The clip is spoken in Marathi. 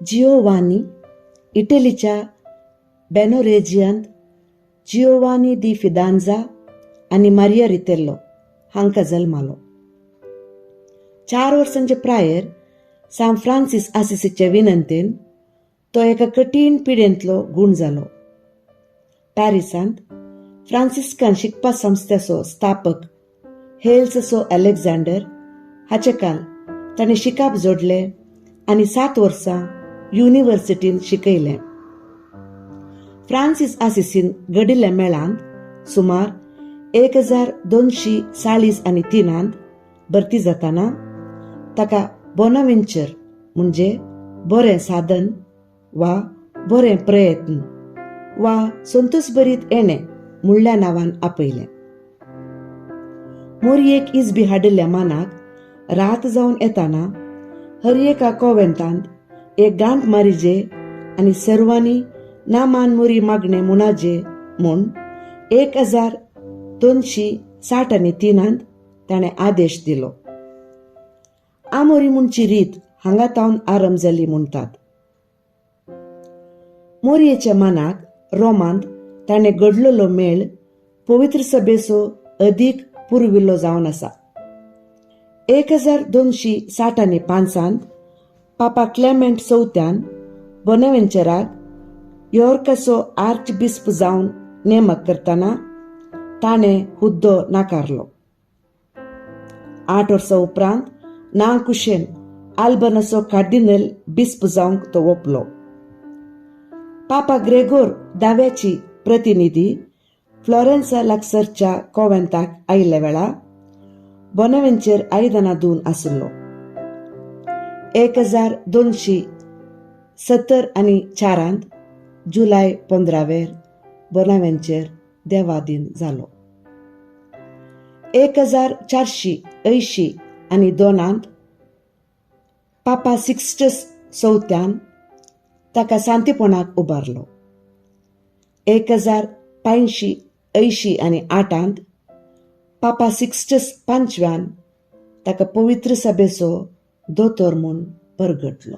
जिओवानी इटलीच्या बेनोरेजियांत जिओवानी दी फिदांझा आनी मारिया रितेल्लो हांकां जल्मालो. 4 वर्सांचे प्रायर सान फ्रांसीस आसिसीच्या विनंतेन तो एका कठीण पिडेंतलो गूण जालो. पॅरिसांत फ्रांसिस्कान शिकपा संस्थेचो स्थापक हेल्ससो अलेक्झांडर हाचे काल ताणें शिकाप जोडलें आनी 7 वर्सां युनिव्हर्सिटींत शिकयलें. फ्रांसीस आसिसीन घडिल्ल्या मेळांत सुमार 1243 भरती जाताना ताका बोनाव्हेंचर म्हणजे बरें साधन वा बरें प्रयत्न वा संतोषभरीत येणें म्हणल्या नांवान आपयलें. मोरयेक इजबी हाडिल्ल्या मानाक रात जावन येताना हरएका कॉव्हेंतांत एक गांठ मारिजे आनी सर्वांनी ना मान मोरी मागणे मुणाजे म्हूण 1243 ताणें आदेश दिलो. आमोरी म्हणची रीत हांगा तावन आरंभ जाली म्हणटात. मोरयेच्या मानाक रोमांत ताणें घडलेलो मेळ पवित्र सभेचो अदीक पुरविल्लो जावन आसा. 1265 पापा क्लेमेंट चवथ्यान बोनाव्हेंचराक यॉर्काचो आर्चबिस्प जावन नेमक करतना ताणें हुद्दो नाकारलो. 8 वर्सां उपरांत नाकुशेन आल्बनाचो कार्दिनल बिस्प जावंक तो ओपलो. पापा ग्रेगोर 10व्याची प्रतिनिधी फ्लोरेन्सा लागसरच्या कॉव्हेंताक आयिल्ल्या वेळा बोनाव्हेंचर आयदनां धुवन आशिल्लो. 1274 जुलय 15 बोनाव्हेंचर देवाधीन जालो. 1482 पापा सिक्स्टस चवथ्यान ताका सांतीपणाक उबारलो. 1580 पापा सिक्स्टस पांचव्यान ताका पवित्र सभेचो दोतोर म्हूण परगटलो.